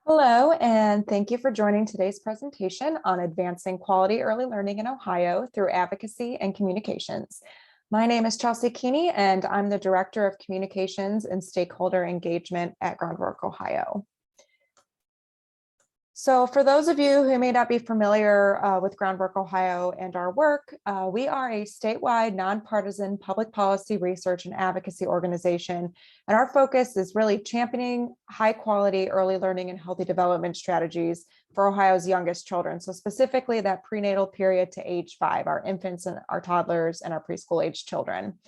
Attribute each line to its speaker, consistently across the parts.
Speaker 1: Hello, and thank you for joining today's presentation on advancing quality early learning in Ohio through advocacy and communications. My name is Chelsea Keeney, and I'm the Director of Communications and Stakeholder Engagement at Groundwork Ohio. So for those of you who may not be familiar with Groundwork Ohio and our work, we are a statewide nonpartisan public policy research and advocacy organization. And our focus is really championing high quality early learning and healthy development strategies for Ohio's youngest children. So specifically that prenatal period to age 5, our infants and our toddlers and our preschool age children.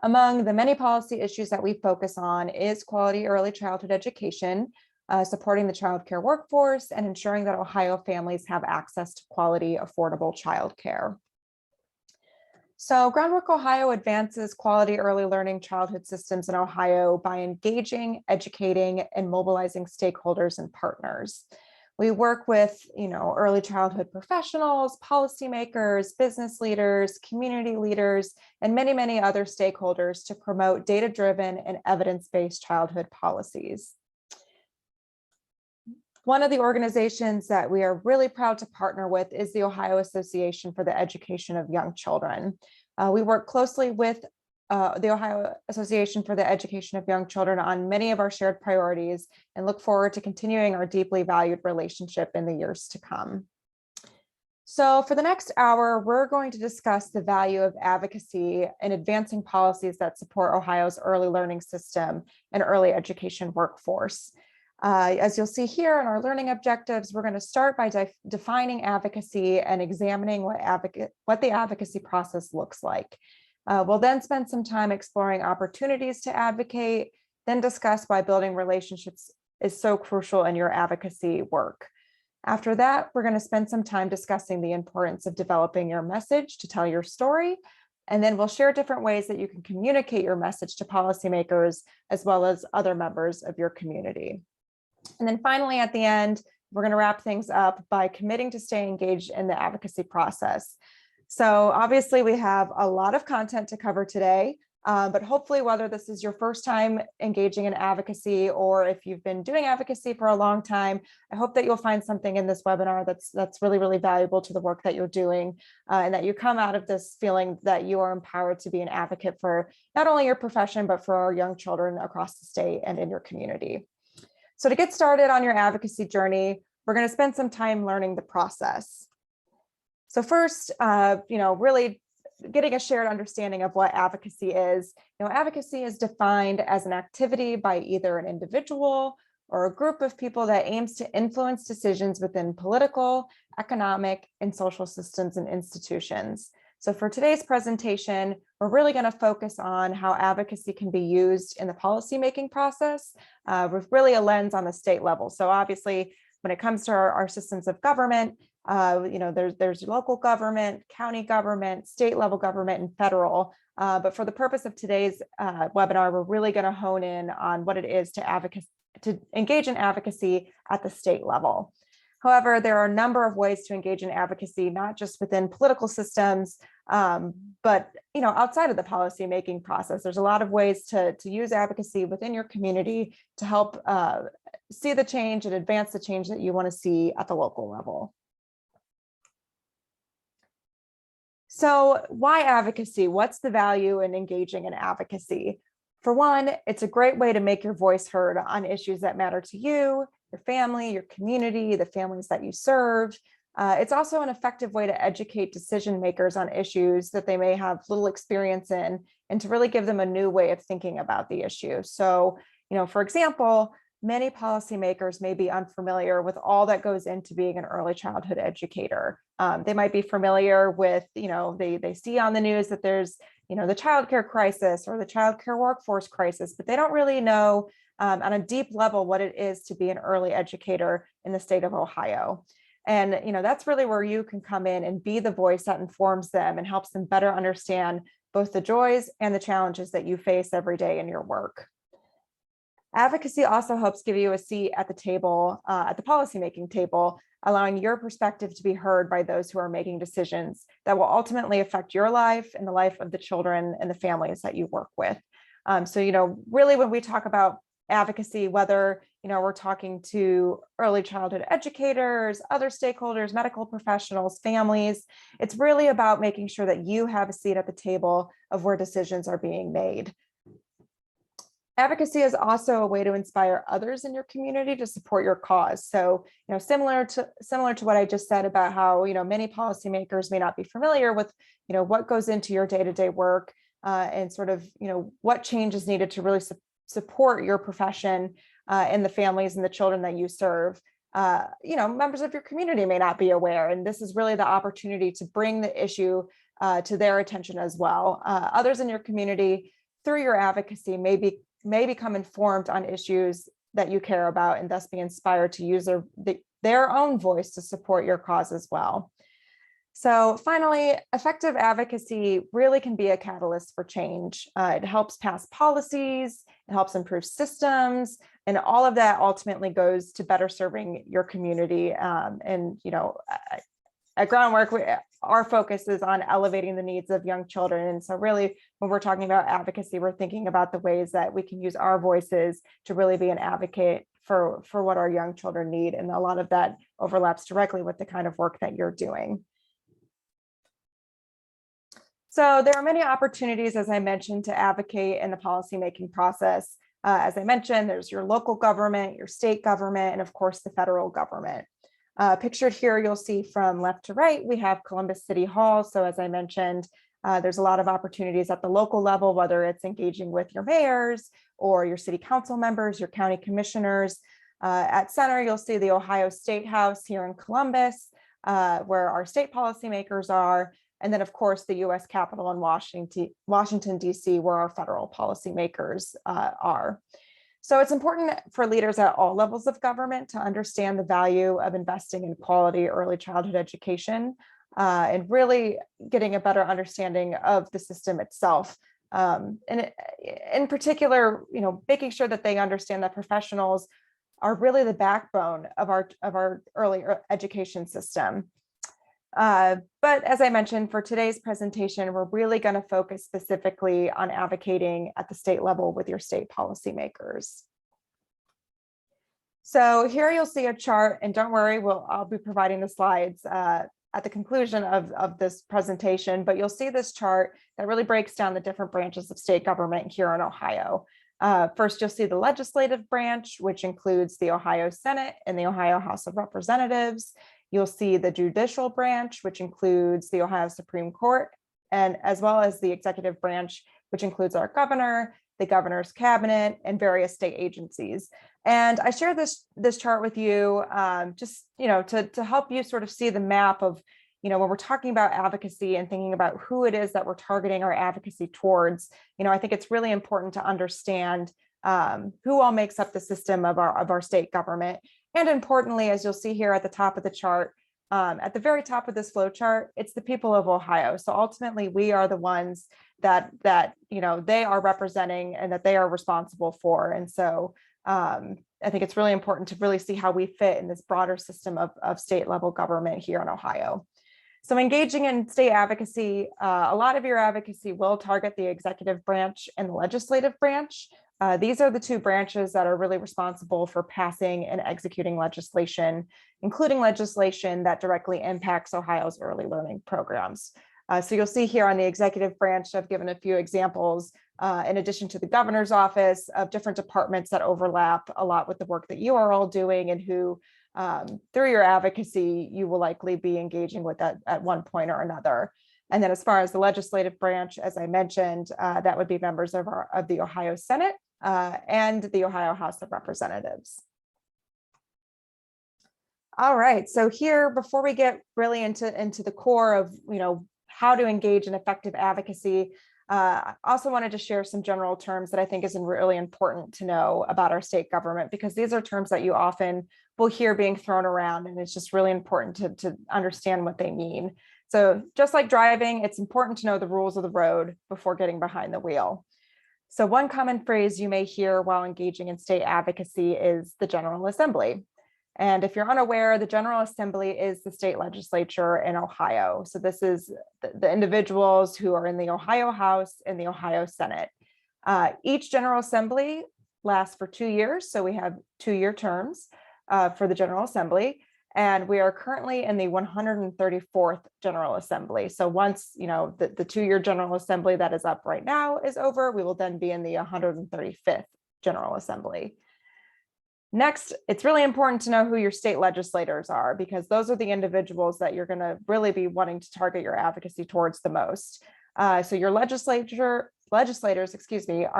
Speaker 1: Among the many policy issues that we focus on is quality early childhood education, supporting the child care workforce, and ensuring that Ohio families have access to quality, affordable child care. So Groundwork Ohio advances quality early learning childhood systems in Ohio by engaging, educating, and mobilizing stakeholders and partners. We work with, early childhood professionals, policymakers, business leaders, community leaders, and many, many other stakeholders to promote data-driven and evidence-based childhood policies. One of the organizations that we are really proud to partner with is the Ohio Association for the Education of Young Children. We work closely with the Ohio Association for the Education of Young Children on many of our shared priorities and look forward to continuing our deeply valued relationship in the years to come. So for the next hour, we're going to discuss the value of advocacy in advancing policies that support Ohio's early learning system and early education workforce. As you'll see here in our learning objectives, we're going to start by defining advocacy and examining what the advocacy process looks like. We'll then spend some time exploring opportunities to advocate, then discuss why building relationships is so crucial in your advocacy work. After that, we're going to spend some time discussing the importance of developing your message to tell your story. And then we'll share different ways that you can communicate your message to policymakers as well as other members of your community. And then finally, at the end, we're going to wrap things up by committing to stay engaged in the advocacy process. So obviously, we have a lot of content to cover today, but hopefully, whether this is your first time engaging in advocacy or if you've been doing advocacy for a long time, I hope that you'll find something in this webinar that's really, really valuable to the work that you're doing, and that you come out of this feeling that you are empowered to be an advocate for not only your profession, but for our young children across the state and in your community. So to get started on your advocacy journey, we're going to spend some time learning the process. So first, really getting a shared understanding of what advocacy is. Advocacy is defined as an activity by either an individual or a group of people that aims to influence decisions within political, economic, and social systems and institutions. So for today's presentation, we're really going to focus on how advocacy can be used in the policymaking process with really a lens on the state level. So obviously, when it comes to our systems of government, there's local government, county government, state level government, and federal. But for the purpose of today's webinar, we're really going to hone in on what it is to engage in advocacy at the state level. However, there are a number of ways to engage in advocacy, not just within political systems, but outside of the policymaking process. There's a lot of ways to use advocacy within your community to help see the change and advance the change that you want to see at the local level. So why advocacy? What's the value in engaging in advocacy? For one, it's a great way to make your voice heard on issues that matter to you, your family, your community, the families that you serve. It's also an effective way to educate decision makers on issues that they may have little experience in, and to really give them a new way of thinking about the issue. So, for example, many policymakers may be unfamiliar with all that goes into being an early childhood educator. They might be familiar with, they see on the news that there's, the child care crisis or the child care workforce crisis, but they don't really know on a deep level what it is to be an early educator in the state of Ohio. And that's really where you can come in and be the voice that informs them and helps them better understand both the joys and the challenges that you face every day in your work. Advocacy also helps give you a seat at the table, at the policymaking table, allowing your perspective to be heard by those who are making decisions that will ultimately affect your life and the life of the children and the families that you work with. So, really, when we talk about advocacy, whether we're talking to early childhood educators, other stakeholders, medical professionals, families. It's really about making sure that you have a seat at the table of where decisions are being made. Advocacy is also a way to inspire others in your community to support your cause. So, similar to what I just said about how, many policymakers may not be familiar with, what goes into your day-to-day work and sort of, what change is needed to really support your profession and the families and the children that you serve. Members of your community may not be aware, and this is really the opportunity to bring the issue to their attention as well. Others in your community, through your advocacy, may become informed on issues that you care about, and thus be inspired to use their own voice to support your cause as well. So finally, effective advocacy really can be a catalyst for change. It helps pass policies, it helps improve systems, and all of that ultimately goes to better serving your community. At Groundwork, our focus is on elevating the needs of young children. And so really, when we're talking about advocacy, we're thinking about the ways that we can use our voices to really be an advocate for what our young children need. And a lot of that overlaps directly with the kind of work that you're doing. So there are many opportunities, as I mentioned, to advocate in the policymaking process. As I mentioned, there's your local government, your state government, and of course, the federal government. Pictured here, you'll see from left to right, we have Columbus City Hall. So as I mentioned, there's a lot of opportunities at the local level, whether it's engaging with your mayors or your city council members, your county commissioners. At center, you'll see the Ohio State House here in Columbus, where our state policymakers are. And then, of course, the U.S. Capitol in Washington, D.C., where our federal policymakers are. So it's important for leaders at all levels of government to understand the value of investing in quality early childhood education and really getting a better understanding of the system itself. And in particular, making sure that they understand that professionals are really the backbone of our early education system. But as I mentioned, for today's presentation, we're really going to focus specifically on advocating at the state level with your state policymakers. So here you'll see a chart, and don't worry, I'll be providing the slides at the conclusion of this presentation, but you'll see this chart that really breaks down the different branches of state government here in Ohio. First, you'll see the legislative branch, which includes the Ohio Senate and the Ohio House of Representatives. You'll see the judicial branch, which includes the Ohio Supreme Court, and as well as the executive branch, which includes our governor, the governor's cabinet, and various state agencies. And I share this chart with you just to help you sort of see the map of when we're talking about advocacy and thinking about who it is that we're targeting our advocacy towards. I think it's really important to understand who all makes up the system of our state government. And importantly, as you'll see here at the top of the chart, at the very top of this flow chart, it's the people of Ohio. So ultimately, we are the ones that they are representing and that they are responsible for. And so I think it's really important to really see how we fit in this broader system of state level government here in Ohio. So engaging in state advocacy, a lot of your advocacy will target the executive branch and the legislative branch. These are the two branches that are really responsible for passing and executing legislation, including legislation that directly impacts Ohio's early learning programs. So you'll see here on the executive branch, I've given a few examples, in addition to the governor's office, of different departments that overlap a lot with the work that you are all doing and who, through your advocacy, you will likely be engaging with at one point or another. And then as far as the legislative branch, as I mentioned, that would be members of the Ohio Senate and the Ohio House of Representatives. All right, so here, before we get really into the core of how to engage in effective advocacy, I also wanted to share some general terms that I think is really important to know about our state government, because these are terms that you often will hear being thrown around, and it's just really important to understand what they mean. So just like driving, it's important to know the rules of the road before getting behind the wheel. So one common phrase you may hear while engaging in state advocacy is the General Assembly. And if you're unaware, the General Assembly is the state legislature in Ohio. So this is the individuals who are in the Ohio House and the Ohio Senate. Each General Assembly lasts for 2 years. So we have 2-year terms for the General Assembly. And we are currently in the 134th General Assembly. So once, the 2-year General Assembly that is up right now is over, we will then be in the 135th General Assembly. Next, it's really important to know who your state legislators are, because those are the individuals that you're going to really be wanting to target your advocacy towards the most. So your legislators, are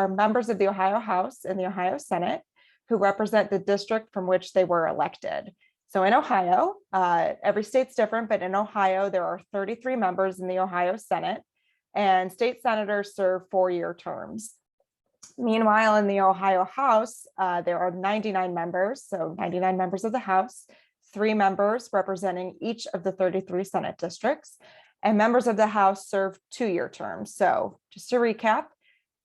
Speaker 1: members of the Ohio House and the Ohio Senate who represent the district from which they were elected. So in Ohio, every state's different, but in Ohio, there are 33 members in the Ohio Senate, and state senators serve 4-year terms. Meanwhile, in the Ohio House, there are 99 members, so 99 members of the House, 3 members representing each of the 33 Senate districts, and members of the House serve 2-year terms. So just to recap,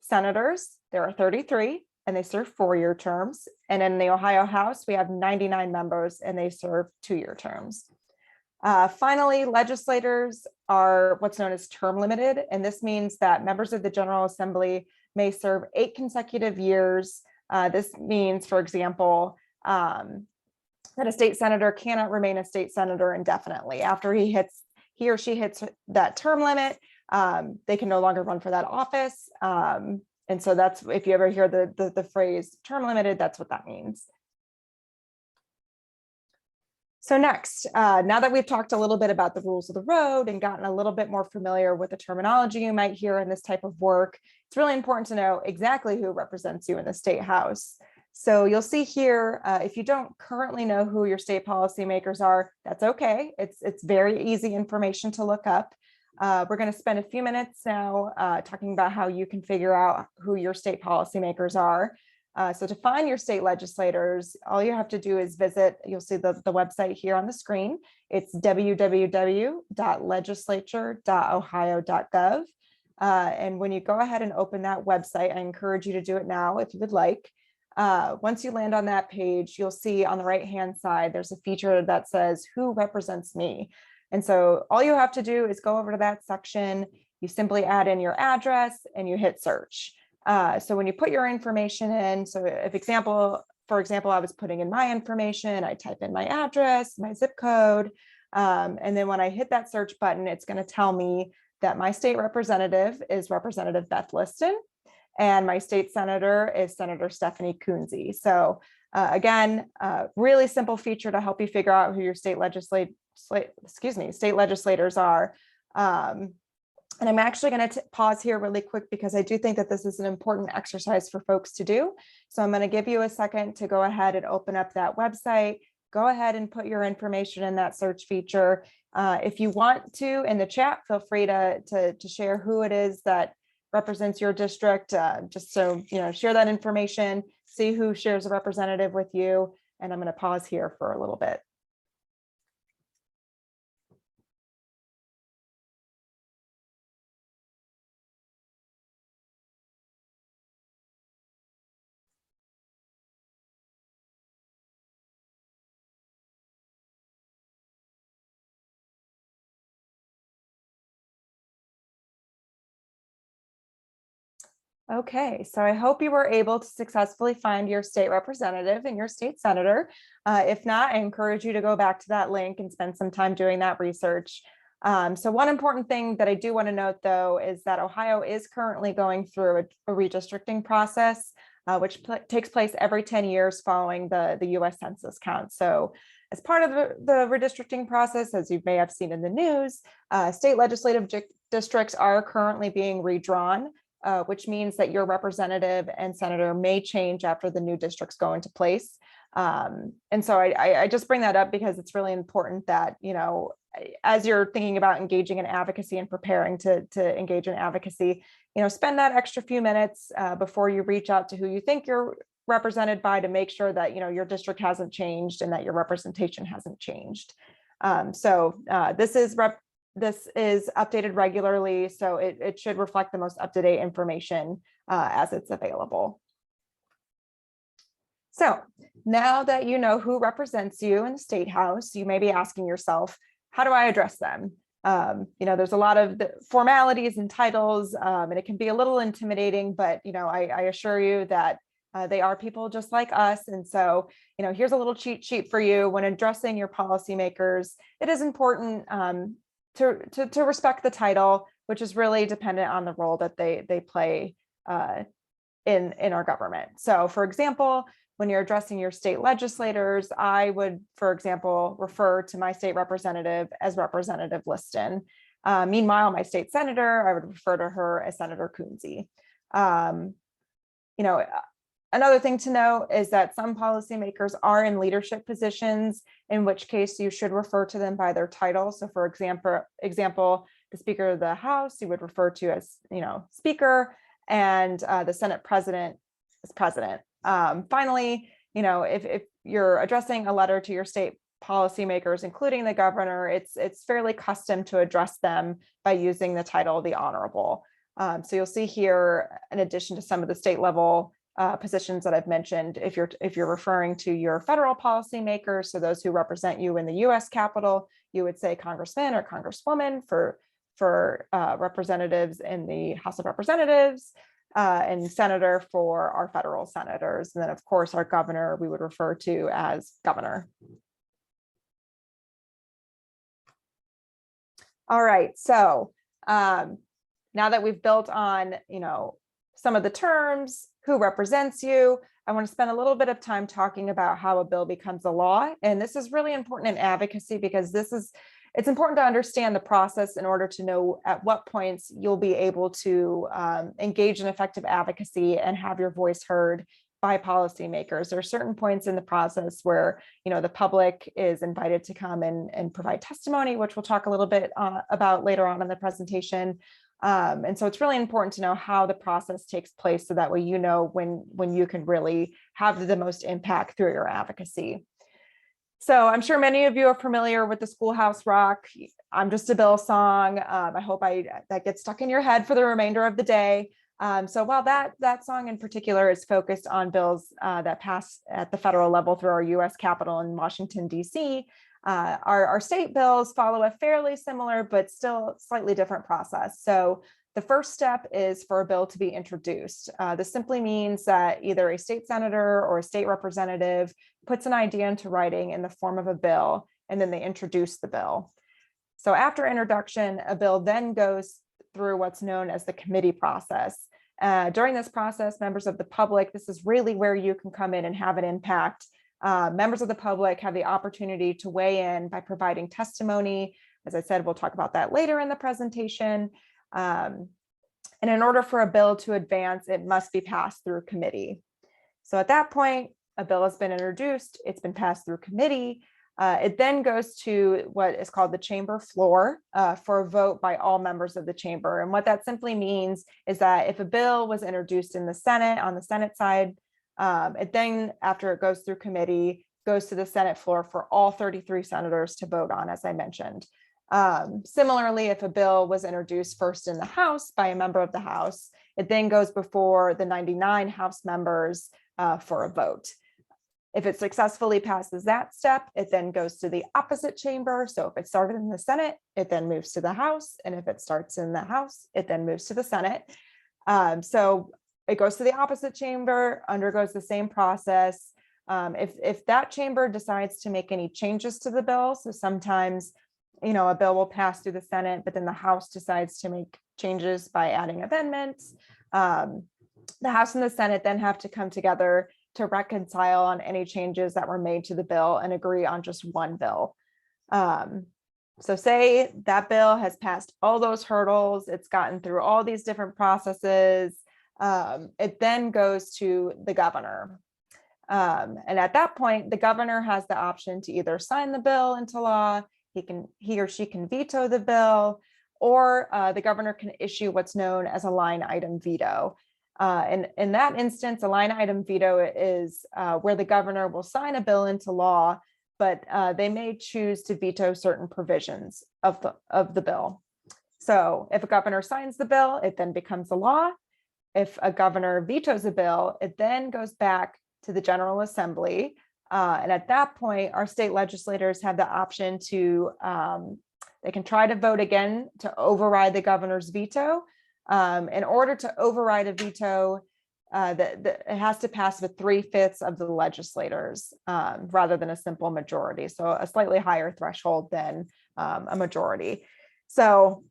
Speaker 1: senators, there are 33, and they serve 4-year terms. And in the Ohio House, we have 99 members, and they serve 2-year terms. Finally, legislators are what's known as term limited, and this means that members of the General Assembly may serve 8 consecutive years. This means, for example, that a state senator cannot remain a state senator indefinitely. After he or she hits that term limit, they can no longer run for that office. And so that's, if you ever hear the phrase term limited, that's what that means. So next, now that we've talked a little bit about the rules of the road and gotten a little bit more familiar with the terminology you might hear in this type of work, it's really important to know exactly who represents you in the state house. So you'll see here, if you don't currently know who your state policymakers are, that's okay. It's very easy information to look up. We're going to spend a few minutes now talking about how you can figure out who your state policymakers are. So to find your state legislators, all you have to do is visit, you'll see the website here on the screen. It's www.legislature.ohio.gov. And when you go ahead and open that website, I encourage you to do it now if you would like. Once you land on that page, you'll see on the right-hand side, there's a feature that says, who represents me? And so all you have to do is go over to that section, you simply add in your address and you hit search. So when you put your information in, so for example, I was putting in my information, I type in my address, my zip code, and then when I hit that search button, it's going to tell me that my state representative is Representative Beth Liston, and my state senator is Senator Stephanie Coonsey. So again, really simple feature to help you figure out who your state legislators are. And I'm actually going to pause here really quick because I do think that this is an important exercise for folks to do. So I'm going to give you a second to go ahead and open up that website. Go ahead and put your information in that search feature. If you want to, in the chat, feel free to share who it is that represents your district, just so, share that information, see who shares a representative with you. And I'm going to pause here for a little bit. Okay, so I hope you were able to successfully find your state representative and your state senator. If not, I encourage you to go back to that link and spend some time doing that research. So one important thing that I do want to note, though, is that Ohio is currently going through a redistricting process, which takes place every 10 years following the US Census count. So as part of the redistricting process, as you may have seen in the news, state legislative districts are currently being redrawn, which means that your representative and senator may change after the new districts go into place. And so I just bring that up because it's really important that, as you're thinking about engaging in advocacy and preparing to engage in advocacy, spend that extra few minutes before you reach out to who you think you're represented by to make sure that, your district hasn't changed and that your representation hasn't changed. This is updated regularly, so it should reflect the most up-to-date information as it's available. So now that you know who represents you in the State House, you may be asking yourself, how do I address them? There's a lot of formalities and titles, and it can be a little intimidating, but I assure you that They are people just like us. And so, here's a little cheat sheet for you. When addressing your policymakers, it is important to respect the title, which is really dependent on the role that they play in our government. So for example, when you're addressing your state legislators, I would, for example, refer to my state representative as Representative Liston. Meanwhile, my state senator, I would refer to her as Senator Coonsey. Another thing to note is that some policymakers are in leadership positions, in which case you should refer to them by their title. So for example, the Speaker of the House, you would refer to as, Speaker, and the Senate President as President. Finally, if you're addressing a letter to your state policymakers, including the governor, it's fairly custom to address them by using the title, the Honorable. So you'll see here, in addition to some of the state level positions that I've mentioned, if you're referring to your federal policymakers, so those who represent you in the U.S. Capitol, you would say Congressman or Congresswoman for representatives in the House of Representatives, and senator for our federal senators. And then, of course, our governor, we would refer to as governor. All right, so now that we've built on, some of the terms, who represents you, I want to spend a little bit of time talking about how a bill becomes a law. And this is really important in advocacy because it's important to understand the process in order to know at what points you'll be able to engage in effective advocacy and have your voice heard by policymakers. There are certain points in the process where, the public is invited to come and provide testimony, which we'll talk a little bit about later on in the presentation. And so it's really important to know how the process takes place so that way when you can really have the most impact through your advocacy. So I'm sure many of you are familiar with the Schoolhouse Rock, I'm Just a Bill song. I hope that gets stuck in your head for the remainder of the day. So while that song in particular is focused on bills that pass at the federal level through our U.S. Capitol in Washington, D.C., our state bills follow a fairly similar but still slightly different process. So the first step is for a bill to be introduced. This simply means that either a state senator or a state representative puts an idea into writing in the form of a bill, and then they introduce the bill. So after introduction, a bill then goes through what's known as the committee process. During this process, members of the public, this is really where you can come in and have an impact. Members of the public have the opportunity to weigh in by providing testimony. As I said, we'll talk about that later in the presentation. And in order for a bill to advance, it must be passed through committee. So at that point, a bill has been introduced, it's been passed through committee. It then goes to what is called the chamber floor for a vote by all members of the chamber. And what that simply means is that if a bill was introduced in the Senate, on the Senate side, it then, after it goes through committee, goes to the Senate floor for all 33 senators to vote on, as I mentioned. Similarly, if a bill was introduced first in the House by a member of the House, it then goes before the 99 House members for a vote. If it successfully passes that step, it then goes to the opposite chamber. So if it started in the Senate, it then moves to the House. And if it starts in the House, it then moves to the Senate. So it goes to the opposite chamber, undergoes the same process. If that chamber decides to make any changes to the bill, so sometimes, a bill will pass through the Senate, but then the House decides to make changes by adding amendments. The House and the Senate then have to come together to reconcile on any changes that were made to the bill and agree on just one bill. So say that bill has passed all those hurdles, it's gotten through all these different processes, it then goes to the governor. And at that point, the governor has the option to either sign the bill into law, he or she can veto the bill, or the governor can issue what's known as a line item veto. And in that instance, a line item veto is where the governor will sign a bill into law, but they may choose to veto certain provisions of the bill. So if a governor signs the bill, it then becomes a law. If a governor vetoes a bill, it then goes back to the General Assembly. And at that point, our state legislators have the option to, they can try to vote again to override the governor's veto. In order to override a veto, it has to pass with 3/5 of the legislators rather than a simple majority. So a slightly higher threshold than a majority. So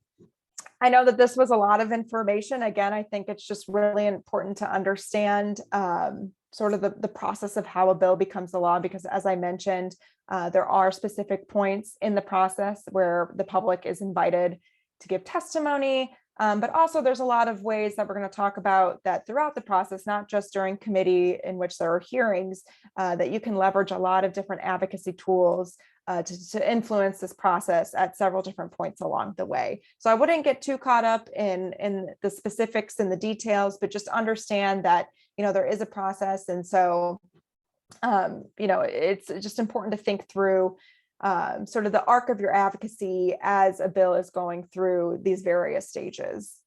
Speaker 1: I know that this was a lot of information. Again, I think it's just really important to understand sort of the process of how a bill becomes a law, because as I mentioned, there are specific points in the process where the public is invited to give testimony. But also there's a lot of ways that we're going to talk about that throughout the process, not just during committee in which there are hearings, that you can leverage a lot of different advocacy tools to influence this process at several different points along the way. So I wouldn't get too caught up in the specifics and the details, but just understand that, there is a process. And so, it's just important to think through sort of the arc of your advocacy as a bill is going through these various stages.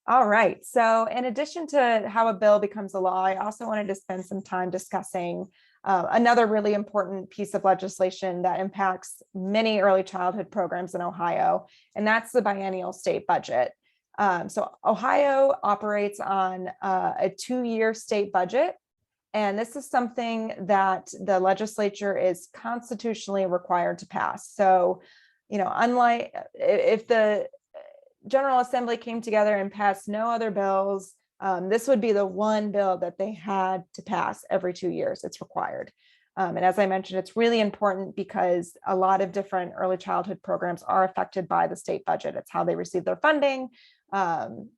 Speaker 1: All right, so in addition to how a bill becomes a law, I also wanted to spend some time discussing another really important piece of legislation that impacts many early childhood programs in Ohio, and that's the biennial state budget. So Ohio operates on a 2-year state budget. And this is something that the legislature is constitutionally required to pass. So, unlike if the General Assembly came together and passed no other bills, this would be the one bill that they had to pass every 2 years. It's required. And as I mentioned, it's really important because a lot of different early childhood programs are affected by the state budget. It's how they receive their funding. And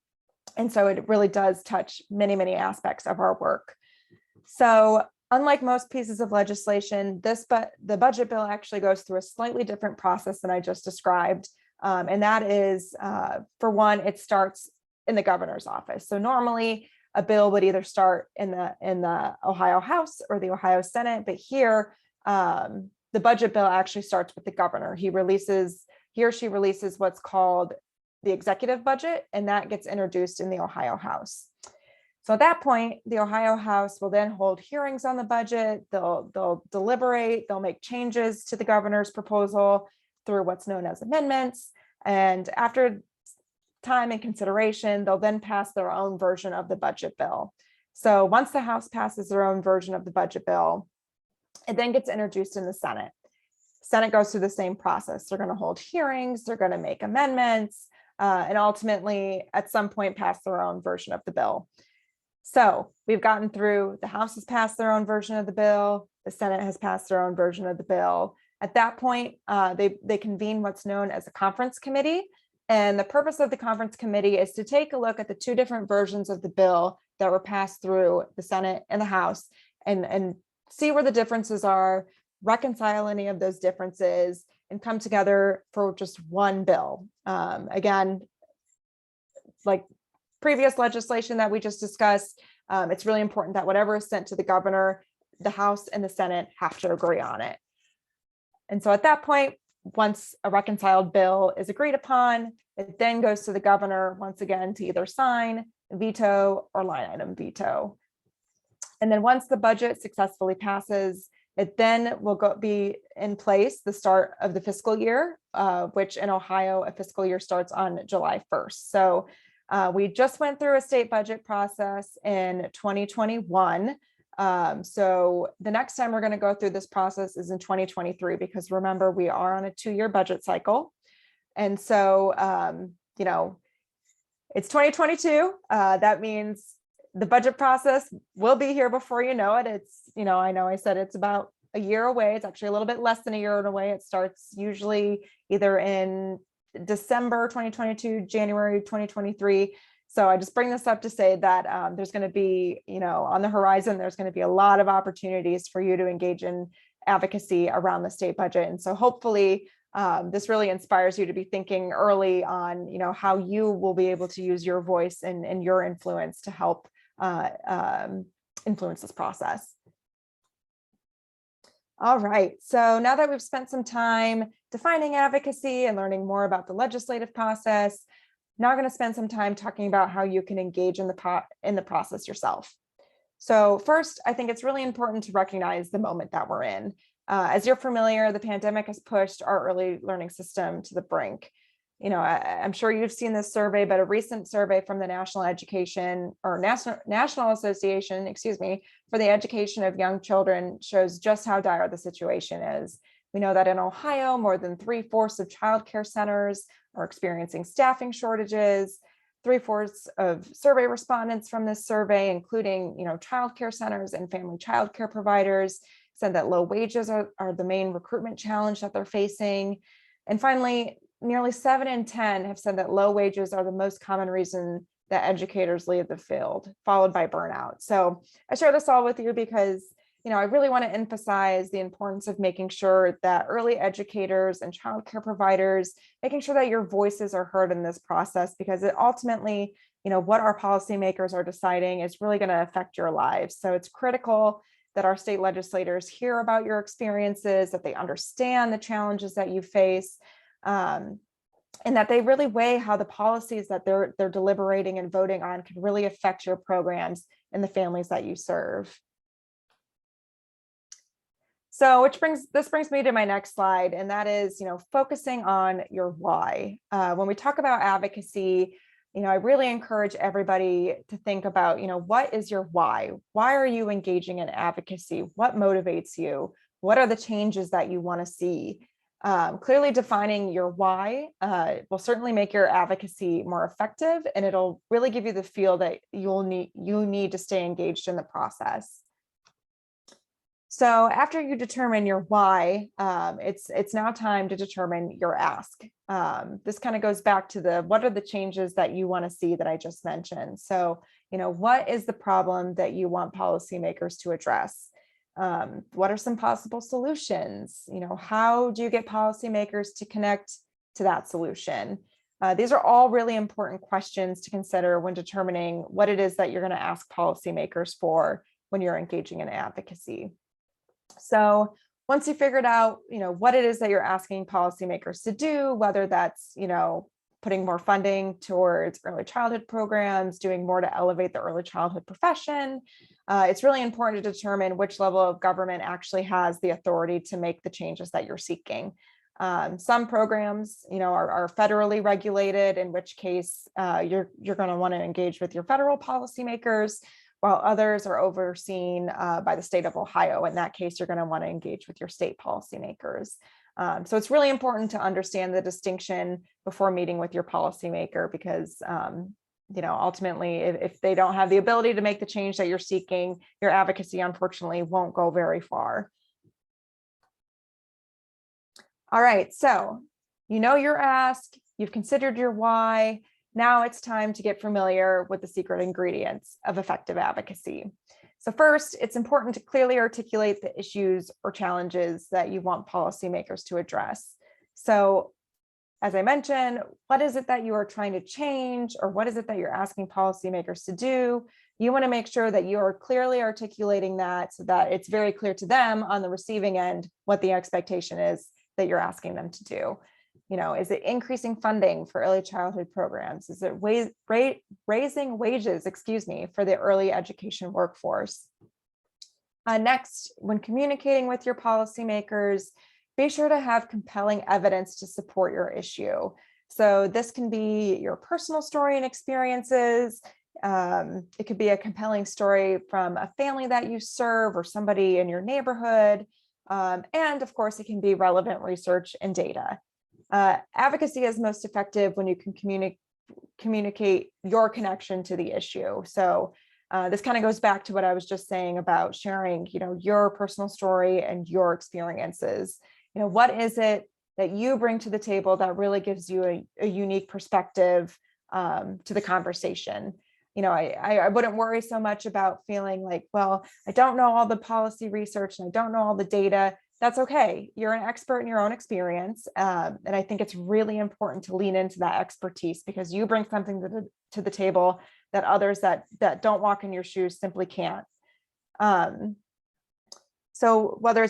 Speaker 1: so it really does touch many, many aspects of our work. So unlike most pieces of legislation, the budget bill actually goes through a slightly different process than I just described. And that is, for one, it starts in the governor's office. So normally a bill would either start in the Ohio House or the Ohio Senate, but here the budget bill actually starts with the governor. He or she releases what's called the executive budget, and that gets introduced in the Ohio House. So at that point, the Ohio House will then hold hearings on the budget. They'll deliberate, they'll make changes to the governor's proposal through what's known as amendments. And after time and consideration, they'll then pass their own version of the budget bill. So once the House passes their own version of the budget bill, it then gets introduced in the Senate. Senate goes through the same process. They're going to hold hearings, they're going to make amendments, and ultimately at some point pass their own version of the bill. So we've gotten through, the House has passed their own version of the bill, the Senate has passed their own version of the bill. At that point, they convene what's known as a conference committee. And the purpose of the conference committee is to take a look at the two different versions of the bill that were passed through the Senate and the House and see where the differences are, reconcile any of those differences, and come together for just one bill. Again, like previous legislation that we just discussed, it's really important that whatever is sent to the governor, the House and the Senate have to agree on it. And so at that point, once a reconciled bill is agreed upon, it then goes to the governor once again to either sign, veto, or line item veto. And then once the budget successfully passes, it then will be in place the start of the fiscal year, which in Ohio, a fiscal year starts on July 1st. So we just went through a state budget process in 2021. So the next time we're going to go through this process is in 2023, because remember, we are on a 2-year budget cycle. And so, it's 2022. That means the budget process will be here before you know it. It's, I know I said it's about a year away. It's actually a little bit less than a year away. It starts usually either in December 2022, January 2023. So I just bring this up to say that there's going to be, on the horizon, there's going to be a lot of opportunities for you to engage in advocacy around the state budget. And so hopefully this really inspires you to be thinking early on, how you will be able to use your voice and your influence to help influence this process. All right, so now that we've spent some time defining advocacy and learning more about the legislative process, now we're going to spend some time talking about how you can engage in the process yourself. So first, I think it's really important to recognize the moment that we're in. As you're familiar, the pandemic has pushed our early learning system to the brink. I'm sure you've seen this survey, but a recent survey from the National Association, for the Education of Young Children shows just how dire the situation is. We know that in Ohio, more than 3/4 of childcare centers are experiencing staffing shortages. 3/4 of survey respondents from this survey, including childcare centers and family childcare providers, said that low wages are the main recruitment challenge that they're facing. And finally, nearly 7 in 10 have said that low wages are the most common reason that educators leave the field, followed by burnout. So I share this all with you because I really want to emphasize the importance of making sure that early educators and childcare providers, making sure that your voices are heard in this process, because it ultimately, what our policymakers are deciding is really going to affect your lives. So it's critical that our state legislators hear about your experiences, that they understand the challenges that you face, and that they really weigh how the policies that they're deliberating and voting on can really affect your programs and the families that you serve. So this brings me to my next slide, and that is, focusing on your why. When we talk about advocacy, I really encourage everybody to think about, what is your why? Why are you engaging in advocacy? What motivates you? What are the changes that you want to see? Clearly defining your why will certainly make your advocacy more effective, and it'll really give you the feel that you need to stay engaged in the process. So after you determine your why, it's now time to determine your ask. This kind of goes back to what are the changes that you want to see that I just mentioned. So, what is the problem that you want policymakers to address? What are some possible solutions? How do you get policymakers to connect to that solution? These are all really important questions to consider when determining what it is that you're going to ask policymakers for when you're engaging in advocacy. So once you figured out, what it is that you're asking policymakers to do, whether that's, putting more funding towards early childhood programs, doing more to elevate the early childhood profession, it's really important to determine which level of government actually has the authority to make the changes that you're seeking. Some programs, are federally regulated, in which case you're going to want to engage with your federal policymakers, while others are overseen by the state of Ohio. In that case, you're going to want to engage with your state policymakers. So it's really important to understand the distinction before meeting with your policymaker, because ultimately, if they don't have the ability to make the change that you're seeking, your advocacy, unfortunately, won't go very far. All right, so your ask, you've considered your why. Now it's time to get familiar with the secret ingredients of effective advocacy. So first, it's important to clearly articulate the issues or challenges that you want policymakers to address. So as I mentioned, what is it that you are trying to change, or what is it that you're asking policymakers to do? You want to make sure that you are clearly articulating that so that it's very clear to them on the receiving end what the expectation is that you're asking them to do. Is it increasing funding for early childhood programs? Is it raising wages, for the early education workforce? Next, when communicating with your policymakers, be sure to have compelling evidence to support your issue. So this can be your personal story and experiences. It could be a compelling story from a family that you serve or somebody in your neighborhood. And of course, it can be relevant research and data. Advocacy is most effective when you can communicate your connection to the issue. So this kind of goes back to what I was just saying about sharing, your personal story and your experiences. What is it that you bring to the table that really gives you a unique perspective to the conversation? I wouldn't worry so much about feeling like, well, I don't know all the policy research and I don't know all the data. That's okay. You're an expert in your own experience. And I think it's really important to lean into that expertise, because you bring something to the table that others that don't walk in your shoes simply can't. So whether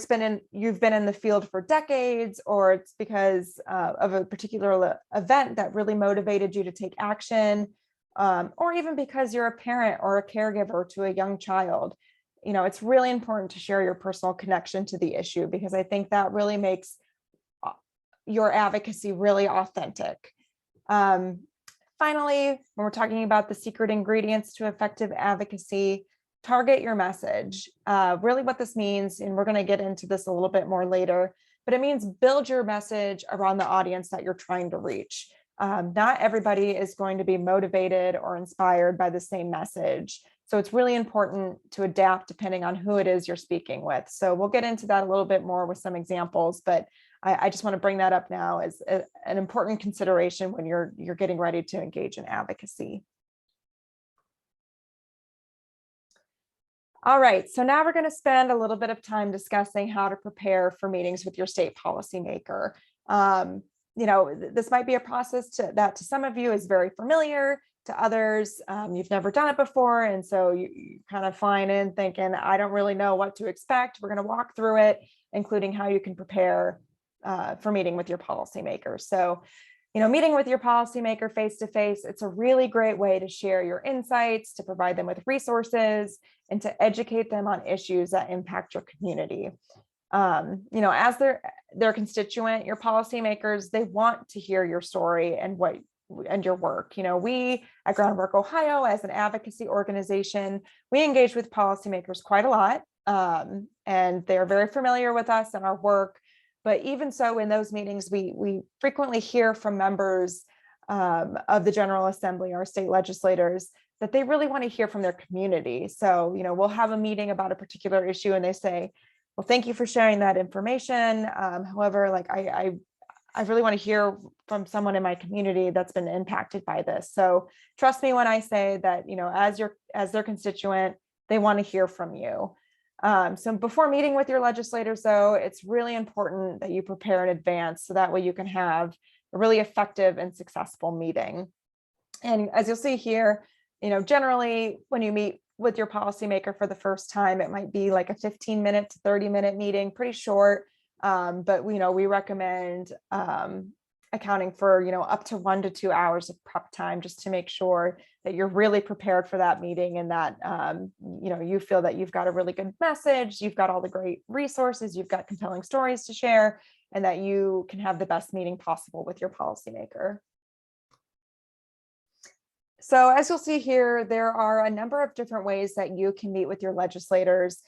Speaker 1: you've been in the field for decades, or it's because of a particular event that really motivated you to take action, or even because you're a parent or a caregiver to a young child, it's really important to share your personal connection to the issue, because I think that really makes your advocacy really authentic. Finally, when we're talking about the secret ingredients to effective advocacy, target your message. Really what this means, and we're going to get into this a little bit more later, but it means build your message around the audience that you're trying to reach. Not everybody is going to be motivated or inspired by the same message. So it's really important to adapt depending on who it is you're speaking with. So we'll get into that a little bit more with some examples, but I just want to bring that up now as an important consideration when you're getting ready to engage in advocacy. All right, so now we're going to spend a little bit of time discussing how to prepare for meetings with your state policymaker. This might be a process that to some of you is very familiar, to others, you've never done it before. And so you kind of flying in thinking, I don't really know what to expect. We're going to walk through it, including how you can prepare for meeting with your policymaker. So, meeting with your policymaker face-to-face, it's a really great way to share your insights, to provide them with resources, and to educate them on issues that impact your community. As their constituent, your policymakers, they want to hear your story and your work. We at Groundwork Ohio, as an advocacy organization, we engage with policymakers quite a lot, and they're very familiar with us and our work. But even so, in those meetings, we frequently hear from members of the General Assembly, our state legislators, that they really want to hear from their community. So, we'll have a meeting about a particular issue and they say, well, thank you for sharing that information. However, I really want to hear from someone in my community that's been impacted by this. So trust me when I say that, as their constituent, they want to hear from you. So before meeting with your legislators, though, it's really important that you prepare in advance so that way you can have a really effective and successful meeting. And as you'll see here, generally when you meet with your policymaker for the first time, it might be like a 15-minute to 30-minute meeting, pretty short. But we recommend accounting for up to 1 to 2 hours of prep time, just to make sure that you're really prepared for that meeting, and that you feel that you've got a really good message, you've got all the great resources, you've got compelling stories to share, and that you can have the best meeting possible with your policymaker. So as you'll see here, there are a number of different ways that you can meet with your legislators.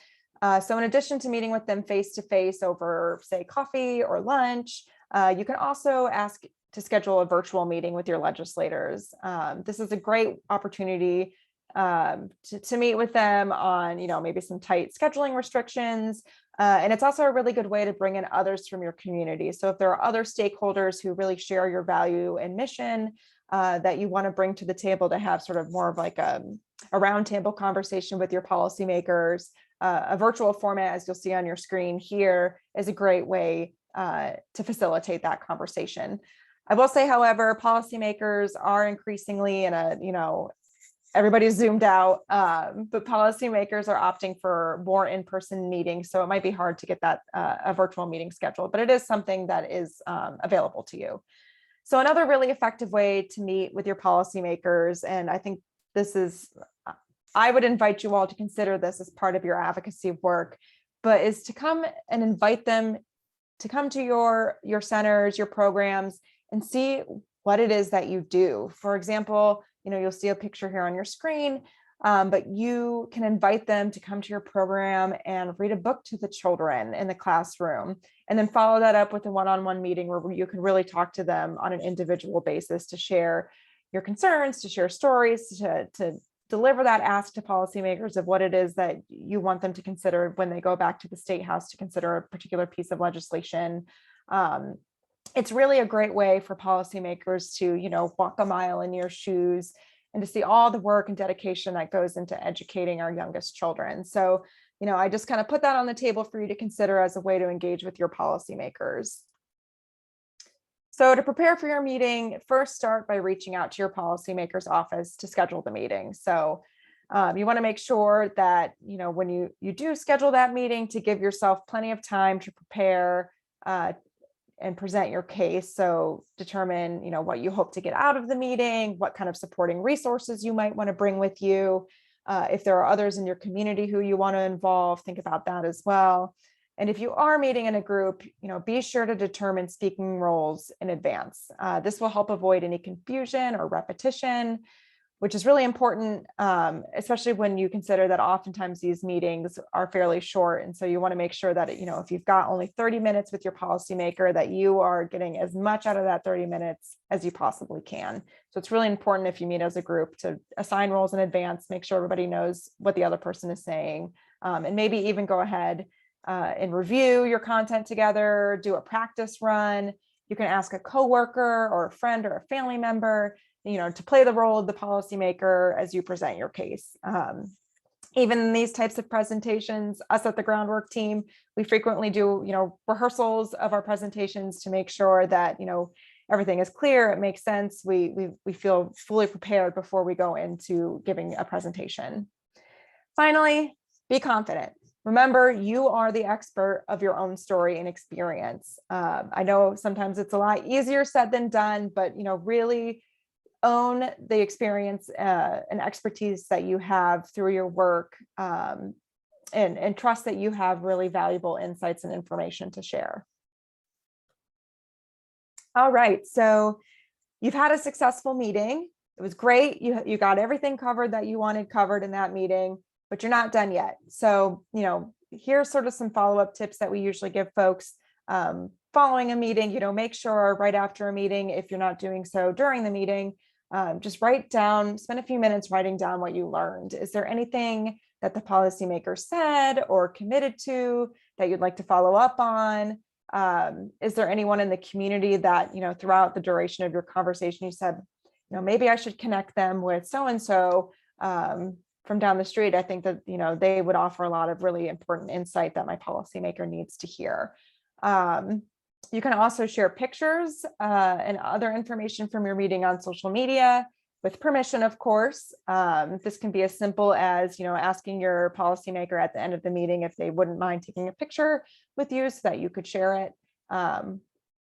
Speaker 1: So in addition to meeting with them face-to-face over, say, coffee or lunch, you can also ask to schedule a virtual meeting with your legislators. This is a great opportunity to meet with them on, maybe some tight scheduling restrictions. And it's also a really good way to bring in others from your community. So if there are other stakeholders who really share your value and mission that you want to bring to the table to have sort of more of like a roundtable conversation with your policymakers, a virtual format, as you'll see on your screen here, is a great way to facilitate that conversation. I will say, however, policymakers are increasingly everybody's zoomed out, but policymakers are opting for more in-person meetings. So it might be hard to get that a virtual meeting scheduled, but it is something that is available to you. So another really effective way to meet with your policymakers, and I think I would invite you all to consider this as part of your advocacy work, but is to come and invite them to come to your centers, your programs, and see what it is that you do. For example, you'll see a picture here on your screen, but you can invite them to come to your program and read a book to the children in the classroom, and then follow that up with a one-on-one meeting where you can really talk to them on an individual basis to share your concerns, to share stories, to deliver that ask to policymakers of what it is that you want them to consider when they go back to the State House to consider a particular piece of legislation. It's really a great way for policymakers to, walk a mile in your shoes and to see all the work and dedication that goes into educating our youngest children. So, I just kind of put that on the table for you to consider as a way to engage with your policymakers. So to prepare for your meeting, first start by reaching out to your policymaker's office to schedule the meeting. So you want to make sure that, when you do schedule that meeting, to give yourself plenty of time to prepare and present your case. So determine, what you hope to get out of the meeting, what kind of supporting resources you might want to bring with you. If there are others in your community who you want to involve, think about that as well. And if you are meeting in a group, be sure to determine speaking roles in advance. This will help avoid any confusion or repetition, which is really important, especially when you consider that oftentimes these meetings are fairly short. And so you want to make sure that, if you've got only 30 minutes with your policymaker, that you are getting as much out of that 30 minutes as you possibly can. So it's really important if you meet as a group to assign roles in advance, make sure everybody knows what the other person is saying, and maybe even go ahead and review your content together, do a practice run. You can ask a coworker or a friend or a family member, to play the role of the policymaker as you present your case. Even in these types of presentations, us at the Groundwork team, we frequently do, rehearsals of our presentations to make sure that, everything is clear, it makes sense. We feel fully prepared before we go into giving a presentation. Finally, be confident. Remember, you are the expert of your own story and experience. I know sometimes it's a lot easier said than done, but really own the experience and expertise that you have through your work, and trust that you have really valuable insights and information to share. All right, so you've had a successful meeting. It was great. You got everything covered that you wanted covered in that meeting, but you're not done yet. So, here's sort of some follow-up tips that we usually give folks following a meeting. Make sure right after a meeting, if you're not doing so during the meeting, just spend a few minutes writing down what you learned. Is there anything that the policymaker said or committed to that you'd like to follow up on? Is there anyone in the community that, throughout the duration of your conversation, you said, maybe I should connect them with so-and-so from down the street. I think that, they would offer a lot of really important insight that my policymaker needs to hear. You can also share pictures and other information from your meeting on social media with permission, of course. This can be as simple as, asking your policymaker at the end of the meeting if they wouldn't mind taking a picture with you so that you could share it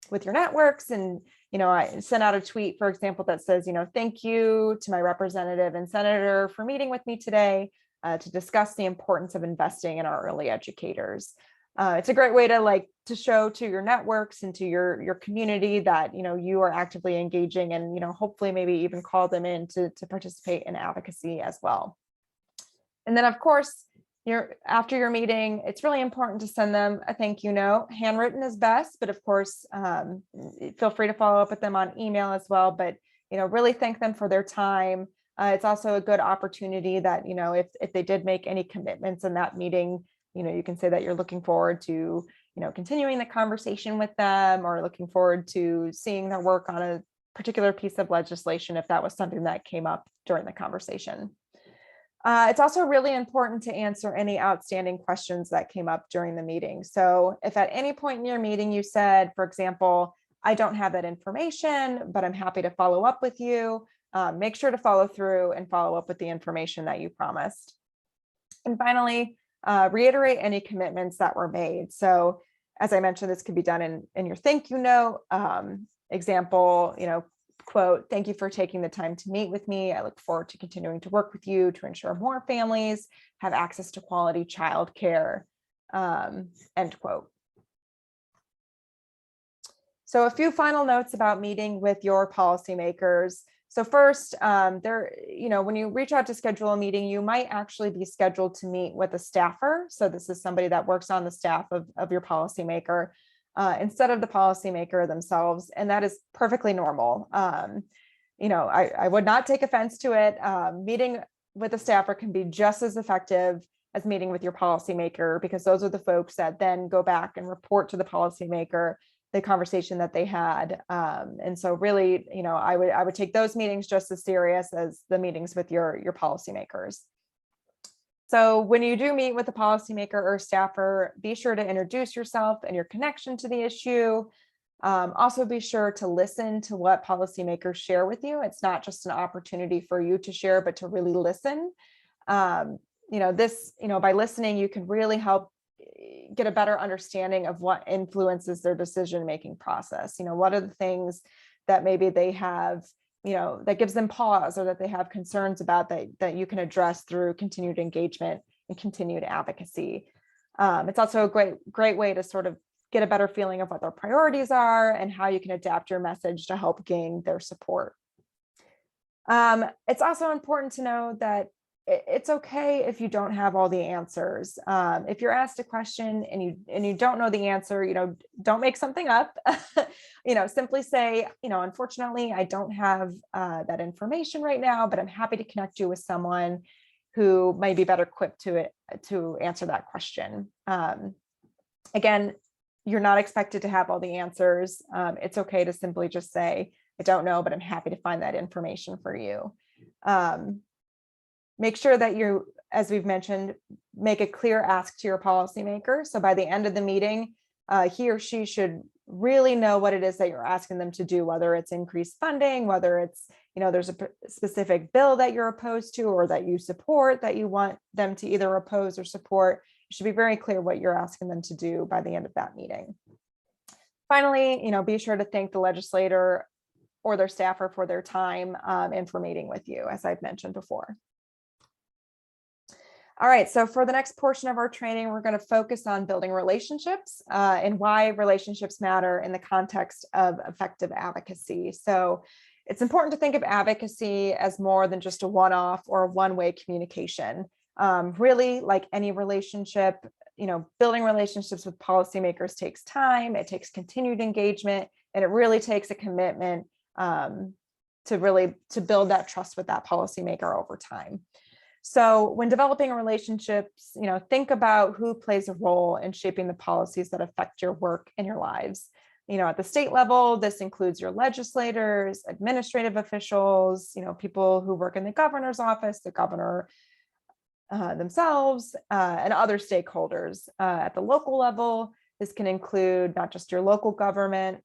Speaker 1: with your networks. And, I sent out a tweet, for example, that says, thank you to my representative and senator for meeting with me today to discuss the importance of investing in our early educators. It's a great way to show to your networks and to your community that, you are actively engaging and, hopefully maybe even call them in to participate in advocacy as well. And then, of course, after your meeting, it's really important to send them a thank you note. Handwritten is best, but of course, feel free to follow up with them on email as well. But, really thank them for their time. It's also a good opportunity that, if they did make any commitments in that meeting, you can say that you're looking forward to, continuing the conversation with them, or looking forward to seeing their work on a particular piece of legislation if that was something that came up during the conversation. It's also really important to answer any outstanding questions that came up during the meeting. So if at any point in your meeting you said, for example, I don't have that information, but I'm happy to follow up with you, make sure to follow through and follow up with the information that you promised. And finally, reiterate any commitments that were made. So as I mentioned, this could be done in your thank you note. Example, quote, thank you for taking the time to meet with me. I look forward to continuing to work with you to ensure more families have access to quality childcare, end quote. So a few final notes about meeting with your policymakers. So first, when you reach out to schedule a meeting, you might actually be scheduled to meet with a staffer. So this is somebody that works on the staff of your policymaker instead of the policymaker themselves. And that is perfectly normal. I would not take offense to it. Meeting with a staffer can be just as effective as meeting with your policymaker, because those are the folks that then go back and report to the policymaker the conversation that they had. And so really, I would take those meetings just as serious as the meetings with your policymakers. So when you do meet with a policymaker or staffer, be sure to introduce yourself and your connection to the issue. Also be sure to listen to what policymakers share with you. It's not just an opportunity for you to share, but to really listen. By listening, you can really help get a better understanding of what influences their decision-making process. What are the things that maybe they have, that gives them pause, or that they have concerns about that you can address through continued engagement and continued advocacy. It's also a great way to sort of get a better feeling of what their priorities are and how you can adapt your message to help gain their support. It's also important to know that it's okay if you don't have all the answers. If you're asked a question and you don't know the answer, don't make something up. Simply say, unfortunately, I don't have that information right now, but I'm happy to connect you with someone who might be better equipped to answer that question. Again, you're not expected to have all the answers. It's okay to simply just say, I don't know, but I'm happy to find that information for you. Make sure that you, as we've mentioned, make a clear ask to your policymaker. So by the end of the meeting, he or she should really know what it is that you're asking them to do, whether it's increased funding, whether it's, there's a specific bill that you're opposed to or that you support that you want them to either oppose or support. It should be very clear what you're asking them to do by the end of that meeting. Finally, be sure to thank the legislator or their staffer for their time and for meeting with you, as I've mentioned before. All right, so for the next portion of our training, we're going to focus on building relationships and why relationships matter in the context of effective advocacy. So it's important to think of advocacy as more than just a one-off or a one-way communication. Really, like any relationship, building relationships with policymakers takes time, it takes continued engagement, and it really takes a commitment to build that trust with that policymaker over time. So when developing relationships, think about who plays a role in shaping the policies that affect your work and your lives. At the state level, this includes your legislators, administrative officials, people who work in the governor's office, the governor themselves, and other stakeholders. At the local level, this can include not just your local government,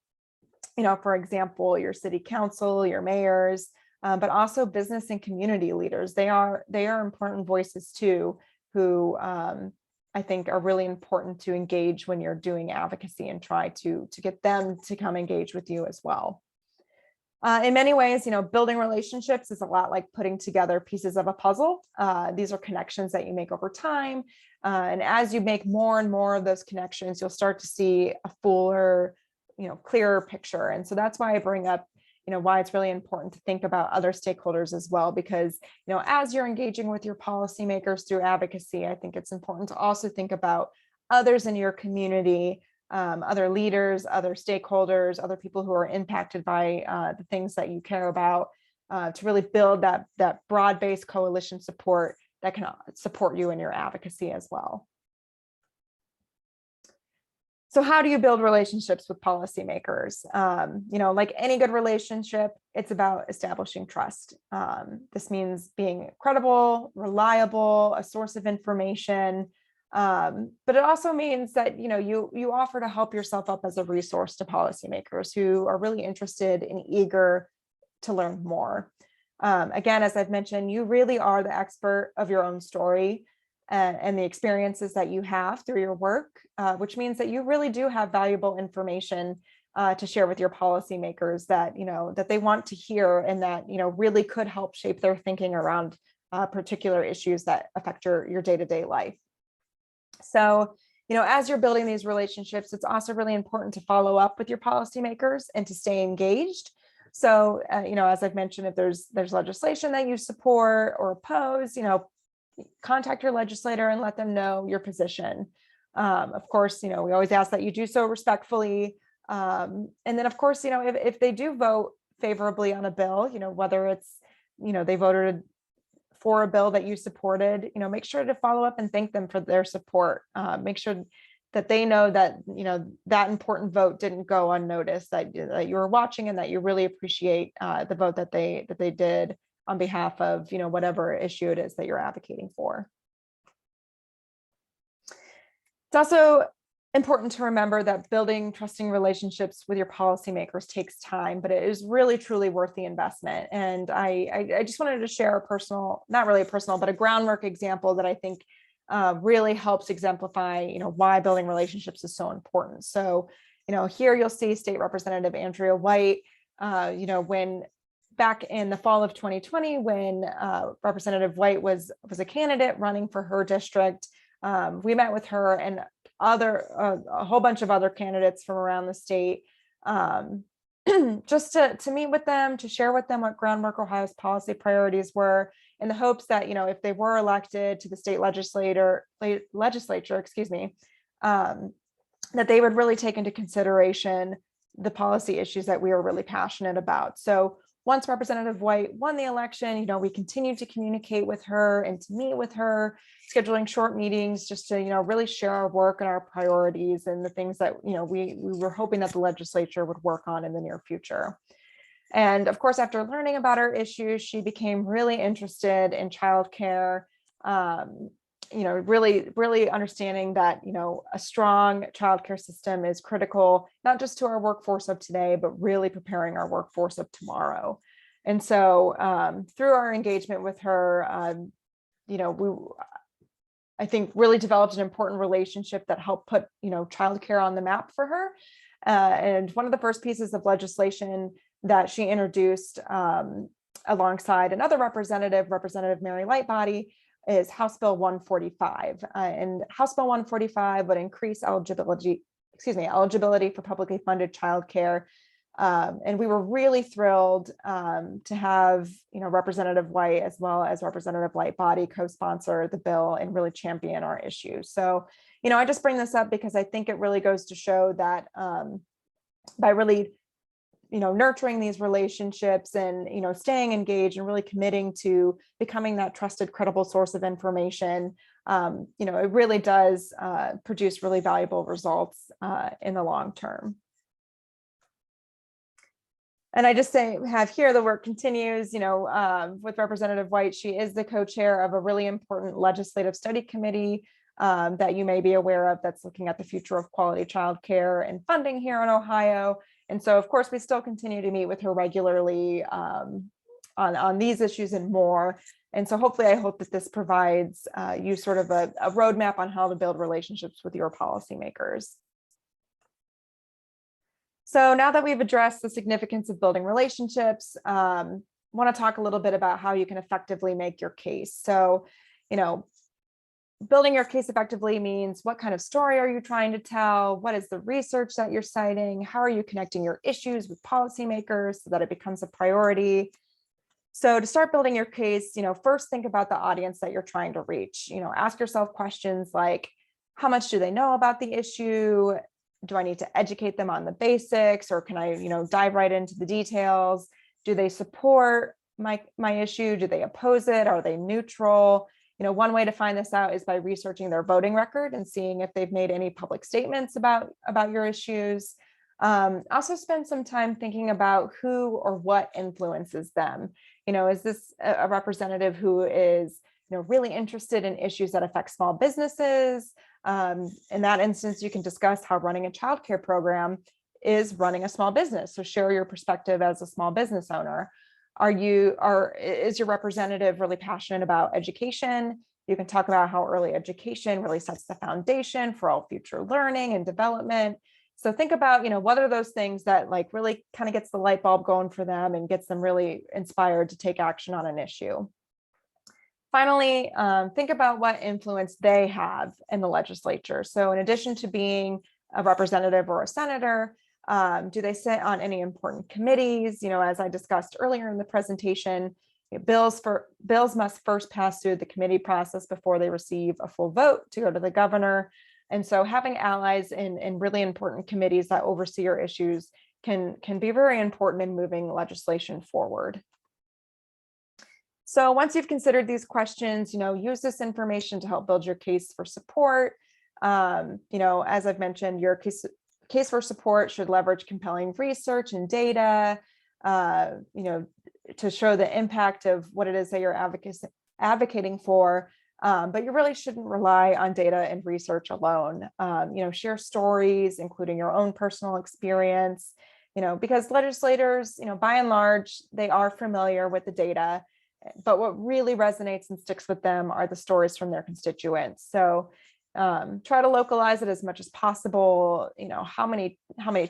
Speaker 1: for example, your city council, your mayors, but also business and community leaders. They are important voices too, who I think are really important to engage when you're doing advocacy and try to get them to come engage with you as well. In many ways, building relationships is a lot like putting together pieces of a puzzle. These are connections that you make over time. And as you make more and more of those connections, you'll start to see a fuller, clearer picture. And so that's why I bring up why it's really important to think about other stakeholders as well, because, as you're engaging with your policymakers through advocacy, I think it's important to also think about others in your community, other leaders, other stakeholders, other people who are impacted by the things that you care about, to really build that broad-based coalition support that can support you in your advocacy as well. So how do you build relationships with policymakers? Like any good relationship, it's about establishing trust. This means being credible, reliable, a source of information, but it also means that you offer to help yourself up as a resource to policymakers who are really interested and eager to learn more. Again, as I've mentioned, you really are the expert of your own story and the experiences that you have through your work, which means that you really do have valuable information to share with your policymakers that that they want to hear and that really could help shape their thinking around particular issues that affect your day-to-day life. So as you're building these relationships, it's also really important to follow up with your policymakers and to stay engaged. So as I've mentioned, if there's legislation that you support or oppose, contact your legislator and let them know your position. Of course, we always ask that you do so respectfully. And then, of course, if they do vote favorably on a bill, whether it's, they voted for a bill that you supported, make sure to follow up and thank them for their support. Make sure that they know that, that important vote didn't go unnoticed, that you were watching and that you really appreciate the vote that they did on behalf of, whatever issue it is that you're advocating for. It's also important to remember that building trusting relationships with your policymakers takes time, but it is really, truly worth the investment. And I just wanted to share a personal, not really a personal, but a Groundwork example that I think really helps exemplify, why building relationships is so important. So, here you'll see State Representative Andrea White, when back in the fall of 2020, when Representative White was a candidate running for her district, We met with her and a whole bunch of other candidates from around the state, just to meet with them, to share with them what Groundwork Ohio's policy priorities were, in the hopes that, if they were elected to the state legislature, that they would really take into consideration the policy issues that we are really passionate about. So once Representative White won the election, we continued to communicate with her and to meet with her, scheduling short meetings just to, really share our work and our priorities and the things that, we were hoping that the legislature would work on in the near future. And of course, after learning about our issues, she became really interested in childcare, really understanding that, a strong childcare system is critical, not just to our workforce of today, but really preparing our workforce of tomorrow. And so through our engagement with her, I think really developed an important relationship that helped put, childcare on the map for her. And one of the first pieces of legislation that she introduced alongside another Representative Mary Lightbody, is House Bill 145. And House Bill 145 would increase eligibility for publicly funded childcare. And we were really thrilled to have, Representative White as well as Representative Lightbody co-sponsor the bill and really champion our issues. So, I just bring this up because I think it really goes to show that by really nurturing these relationships and, staying engaged and really committing to becoming that trusted, credible source of information, it really does produce really valuable results in the long term. And I just have here the work continues, with Representative White. She is the co-chair of a really important legislative study committee that you may be aware of that's looking at the future of quality childcare and funding here in Ohio. And so, of course, we still continue to meet with her regularly on these issues and more. And so hopefully, I hope that this provides you sort of a roadmap on how to build relationships with your policymakers. So now that we've addressed the significance of building relationships, I want to talk a little bit about how you can effectively make your case. So, building your case effectively means what kind of story are you trying to tell? What is the research that you're citing? How are you connecting your issues with policymakers so that it becomes a priority? So to start building your case, first think about the audience that you're trying to reach. Ask yourself questions like, how much do they know about the issue? Do I need to educate them on the basics, or can I, dive right into the details? Do they support my issue? Do they oppose it? Are they neutral? One way to find this out is by researching their voting record and seeing if they've made any public statements about your issues. Also spend some time thinking about who or what influences them. Is this a representative who is, really interested in issues that affect small businesses? In that instance, you can discuss how running a childcare program is running a small business. So share your perspective as a small business owner. Is your representative really passionate about education? You can talk about how early education really sets the foundation for all future learning and development. So think about, what are those things that really kind of gets the light bulb going for them and gets them really inspired to take action on an issue. Finally, think about what influence they have in the legislature. So in addition to being a representative or a senator, do they sit on any important committees? As I discussed earlier in the presentation, bills must first pass through the committee process before they receive a full vote to go to the governor. And so having allies in really important committees that oversee your issues can be very important in moving legislation forward. So once you've considered these questions, use this information to help build your case for support. As I've mentioned, your case for support should leverage compelling research and data, to show the impact of what it is that you're advocating for. But you really shouldn't rely on data and research alone. Share stories, including your own personal experience, because legislators, by and large, they are familiar with the data, but what really resonates and sticks with them are the stories from their constituents. So try to localize it as much as possible. How many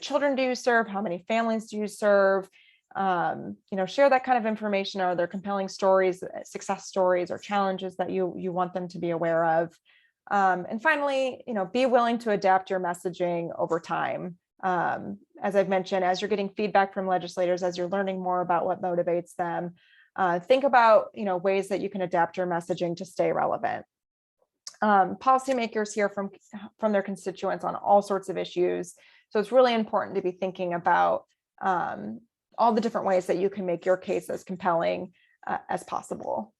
Speaker 1: children do you serve? How many families do you serve? Share that kind of information. Are there compelling stories, success stories, or challenges that you want them to be aware of? And finally, be willing to adapt your messaging over time. As I've mentioned, as you're getting feedback from legislators, as you're learning more about what motivates them, think about, ways that you can adapt your messaging to stay relevant. Policymakers hear from their constituents on all sorts of issues. So it's really important to be thinking about all the different ways that you can make your case as compelling as possible.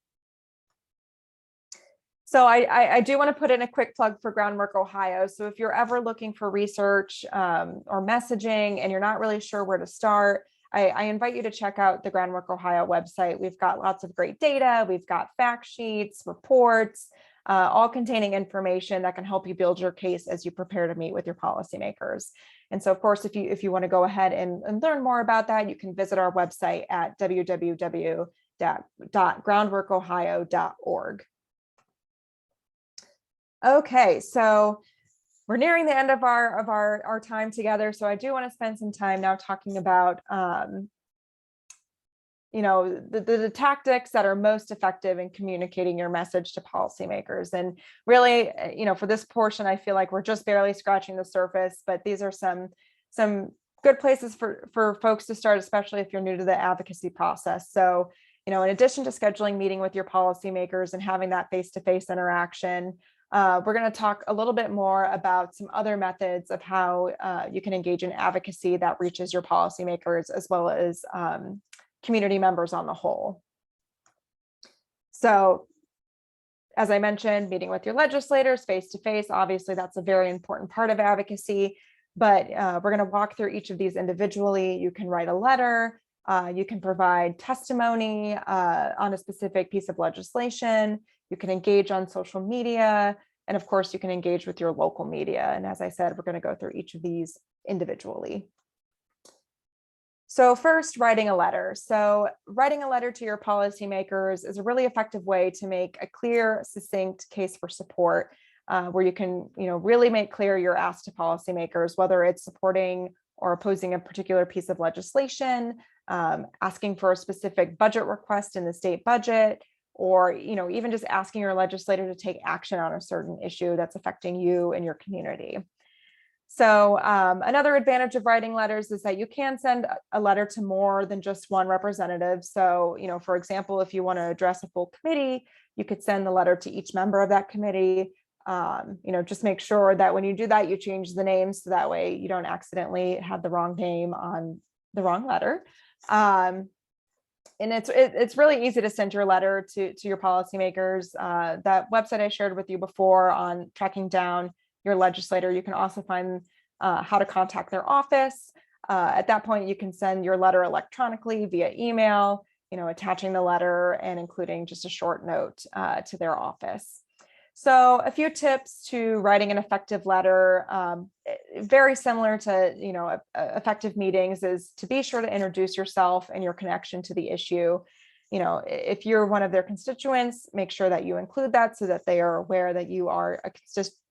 Speaker 1: So I do want to put in a quick plug for Groundwork Ohio. So if you're ever looking for research or messaging and you're not really sure where to start, I invite you to check out the Groundwork Ohio website. We've got lots of great data. We've got fact sheets, reports, all containing information that can help you build your case as you prepare to meet with your policymakers. And so, of course, if you want to go ahead and learn more about that, you can visit our website at www.groundworkohio.org. Okay, so we're nearing the end of our time together. So I do want to spend some time now talking about the tactics that are most effective in communicating your message to policymakers. And really, for this portion, I feel like we're just barely scratching the surface, but these are some good places for folks to start, especially if you're new to the advocacy process. So, in addition to scheduling meeting with your policymakers and having that face-to-face interaction, we're going to talk a little bit more about some other methods of how you can engage in advocacy that reaches your policymakers as well as community members on the whole. So, as I mentioned, meeting with your legislators face-to-face, obviously that's a very important part of advocacy, but we're going to walk through each of these individually. You can write a letter, you can provide testimony on a specific piece of legislation, you can engage on social media, and of course, you can engage with your local media. And as I said, we're going to go through each of these individually. So first, writing a letter. So writing a letter to your policymakers is a really effective way to make a clear, succinct case for support, where you can, really make clear your ask to policymakers, whether it's supporting or opposing a particular piece of legislation, asking for a specific budget request in the state budget, or even just asking your legislator to take action on a certain issue that's affecting you and your community. So another advantage of writing letters is that you can send a letter to more than just one representative. So, for example, if you want to address a full committee, you could send the letter to each member of that committee. Just make sure that when you do that, you change the names so that way you don't accidentally have the wrong name on the wrong letter. And it's really easy to send your letter to your policymakers. That website I shared with you before on tracking down your legislator, you can also find how to contact their office. At that point, you can send your letter electronically via email, attaching the letter and including just a short note to their office. So a few tips to writing an effective letter, very similar to, effective meetings, is to be sure to introduce yourself and your connection to the issue. If you're one of their constituents, make sure that you include that so that they are aware that you are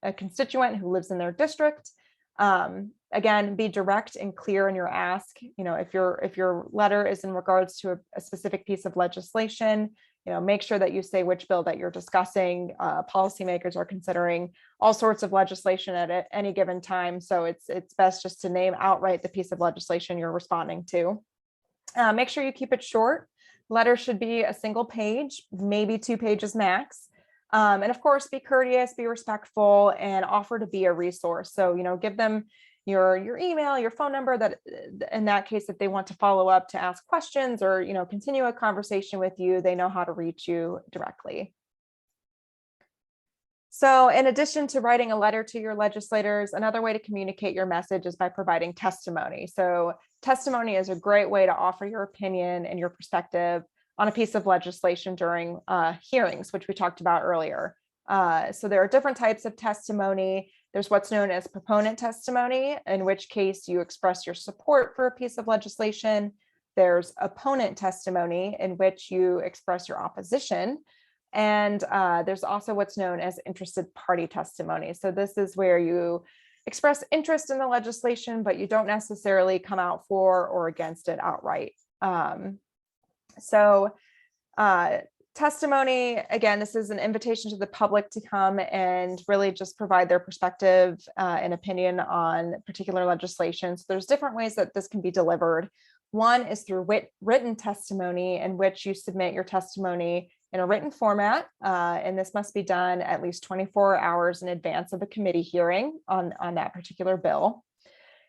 Speaker 1: a constituent who lives in their district. Again, be direct and clear in your ask. If your letter is in regards to a specific piece of legislation, make sure that you say which bill that you're discussing. Policymakers are considering all sorts of legislation at any given time, so it's best just to name outright the piece of legislation you're responding to. Make sure you keep it short. Letter should be a single page, maybe 2 pages max. And of course, be courteous, be respectful, and offer to be a resource. So, give them your email, your phone number, that in that case, if they want to follow up to ask questions or, continue a conversation with you, they know how to reach you directly. So in addition to writing a letter to your legislators, another way to communicate your message is by providing testimony. So testimony is a great way to offer your opinion and your perspective on a piece of legislation during hearings, which we talked about earlier. So there are different types of testimony. There's what's known as proponent testimony, in which case you express your support for a piece of legislation. There's opponent testimony, in which you express your opposition. And there's also what's known as interested party testimony. So this is where you express interest in the legislation, but you don't necessarily come out for or against it outright. Testimony, again, this is an invitation to the public to come and really just provide their perspective and opinion on particular legislation. So there's different ways that this can be delivered. One is through written testimony, in which you submit your testimony in a written format, and this must be done at least 24 hours in advance of a committee hearing on that particular bill.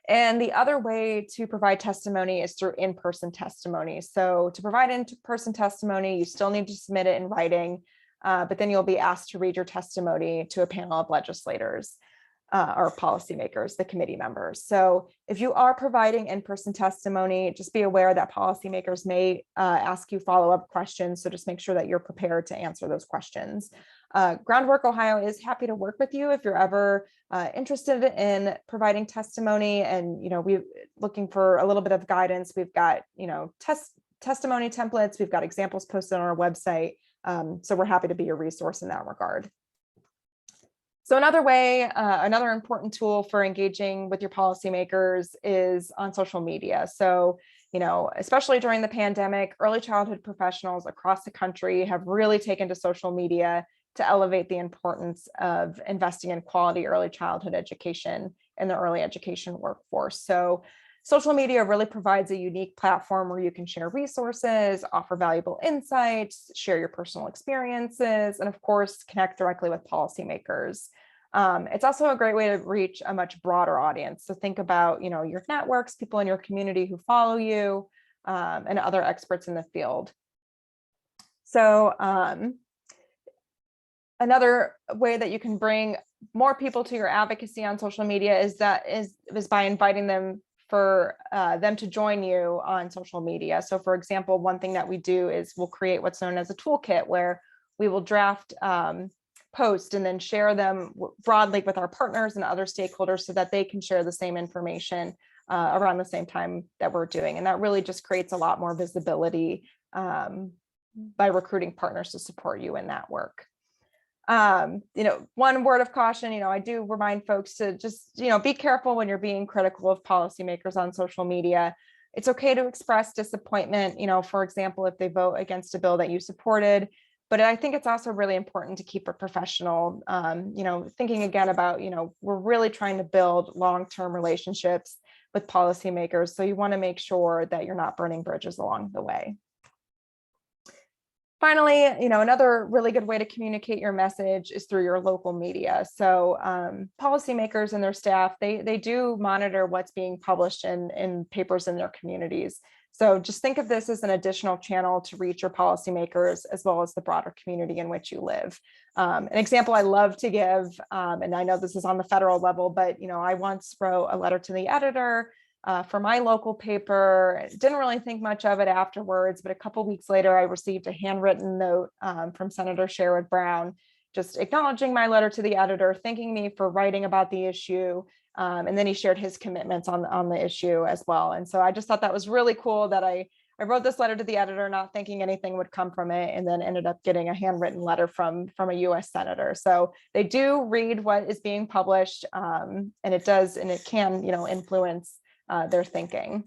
Speaker 1: And the other way to provide testimony is through in-person testimony. So to provide in-person testimony, you still need to submit it in writing, but then you'll be asked to read your testimony to a panel of legislators or policymakers, the committee members. So if you are providing in-person testimony, just be aware that policymakers may ask you follow-up questions. So just make sure that you're prepared to answer those questions. Groundwork Ohio is happy to work with you if you're ever interested in providing testimony, and we're looking for a little bit of guidance. We've got testimony templates, we've got examples posted on our website, so we're happy to be your resource in that regard. So another way, another important tool for engaging with your policymakers is on social media. So especially during the pandemic, early childhood professionals across the country have really taken to social media to elevate the importance of investing in quality early childhood education in the early education workforce. So social media really provides a unique platform where you can share resources, offer valuable insights, share your personal experiences, and of course, connect directly with policymakers. It's also a great way to reach a much broader audience. So think about, your networks, people in your community who follow you, and other experts in the field. So another way that you can bring more people to your advocacy on social media is by inviting them to join you on social media. So for example, one thing that we do is we'll create what's known as a toolkit, where we will draft posts and then share them broadly with our partners and other stakeholders so that they can share the same information around the same time that we're doing. And that really just creates a lot more visibility by recruiting partners to support you in that work. One word of caution, I do remind folks to just, be careful when you're being critical of policymakers on social media. It's okay to express disappointment, for example, if they vote against a bill that you supported, but I think it's also really important to keep it professional, thinking again about, we're really trying to build long-term relationships with policymakers. So you want to make sure that you're not burning bridges along the way. Finally, another really good way to communicate your message is through your local media. So policymakers and their staff, they do monitor what's being published in papers in their communities. So just think of this as an additional channel to reach your policymakers as well as the broader community in which you live. An example I love to give, and I know this is on the federal level, but I once wrote a letter to the editor for my local paper. Didn't really think much of it afterwards, but a couple of weeks later, I received a handwritten note from Senator Sherrod Brown, just acknowledging my letter to the editor, thanking me for writing about the issue. And then he shared his commitments on the issue as well. And so I just thought that was really cool that I wrote this letter to the editor, not thinking anything would come from it, and then ended up getting a handwritten letter from a US senator. So they do read what is being published, and it can, influence their thinking.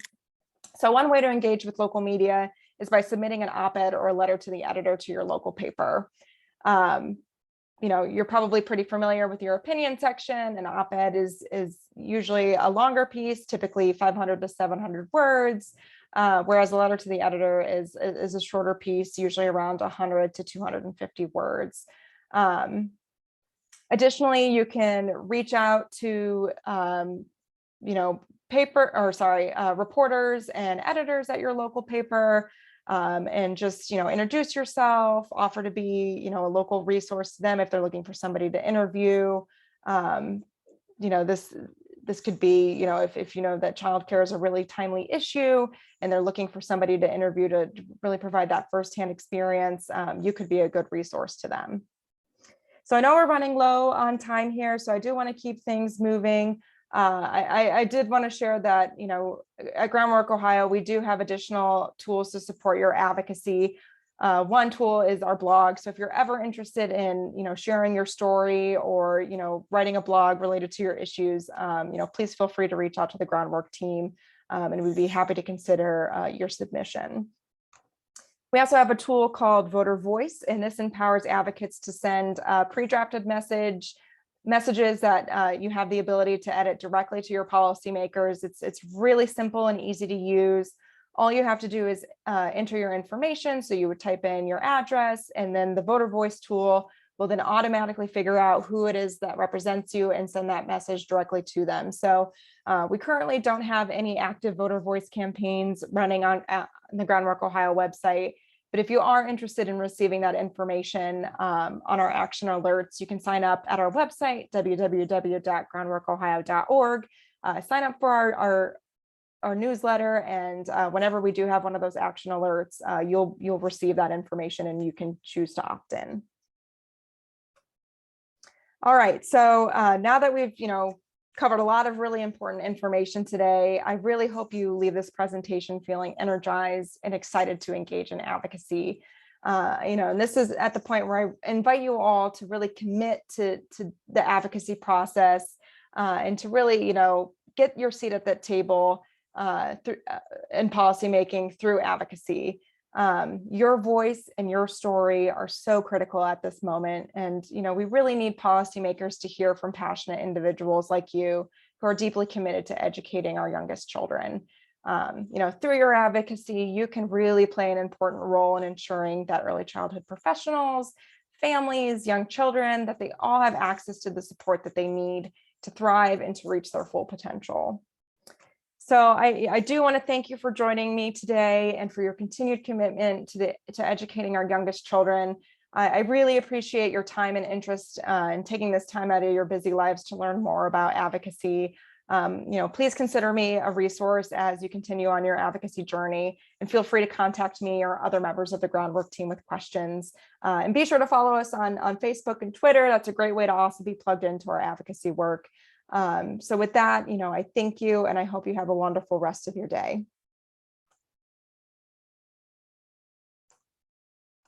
Speaker 1: So one way to engage with local media is by submitting an op-ed or a letter to the editor to your local paper. You're probably pretty familiar with your opinion section. An op-ed is usually a longer piece, typically 500 to 700 words, whereas a letter to the editor is a shorter piece, usually around 100 to 250 words. Additionally, you can reach out to reporters and editors at your local paper, and just, introduce yourself, offer to be, a local resource to them if they're looking for somebody to interview. This could be, if you know that childcare is a really timely issue and they're looking for somebody to interview to really provide that firsthand experience, you could be a good resource to them. So I know we're running low on time here, so I do want to keep things moving. I did want to share that, at Groundwork Ohio, we do have additional tools to support your advocacy. One tool is our blog. So if you're ever interested in, sharing your story or, writing a blog related to your issues, please feel free to reach out to the Groundwork team, and we'd be happy to consider your submission. We also have a tool called Voter Voice, and this empowers advocates to send pre-drafted messages that you have the ability to edit directly to your policymakers. It's really simple and easy to use. All you have to do is enter your information. So you would type in your address, and then the Voter Voice tool will then automatically figure out who it is that represents you and send that message directly to them. So we currently don't have any active Voter Voice campaigns running on the Groundwork Ohio website. But if you are interested in receiving that information on our action alerts, you can sign up at our website, www.groundworkohio.org. Sign up for our newsletter, and whenever we do have one of those action alerts, you'll receive that information and you can choose to opt in. All right, so now that we've covered a lot of really important information today, I really hope you leave this presentation feeling energized and excited to engage in advocacy. And this is at the point where I invite you all to really commit to the advocacy process and to really get your seat at that table in policymaking through advocacy. Your voice and your story are so critical at this moment. And, we really need policymakers to hear from passionate individuals like you who are deeply committed to educating our youngest children. Through your advocacy, you can really play an important role in ensuring that early childhood professionals, families, young children, that they all have access to the support that they need to thrive and to reach their full potential. So I do want to thank you for joining me today and for your continued commitment to educating our youngest children. I really appreciate your time and interest in taking this time out of your busy lives to learn more about advocacy. Please consider me a resource as you continue on your advocacy journey, and feel free to contact me or other members of the Groundwork team with questions. And be sure to follow us on Facebook and Twitter. That's a great way to also be plugged into our advocacy work. So with that, I thank you, and I hope you have a wonderful rest of your day.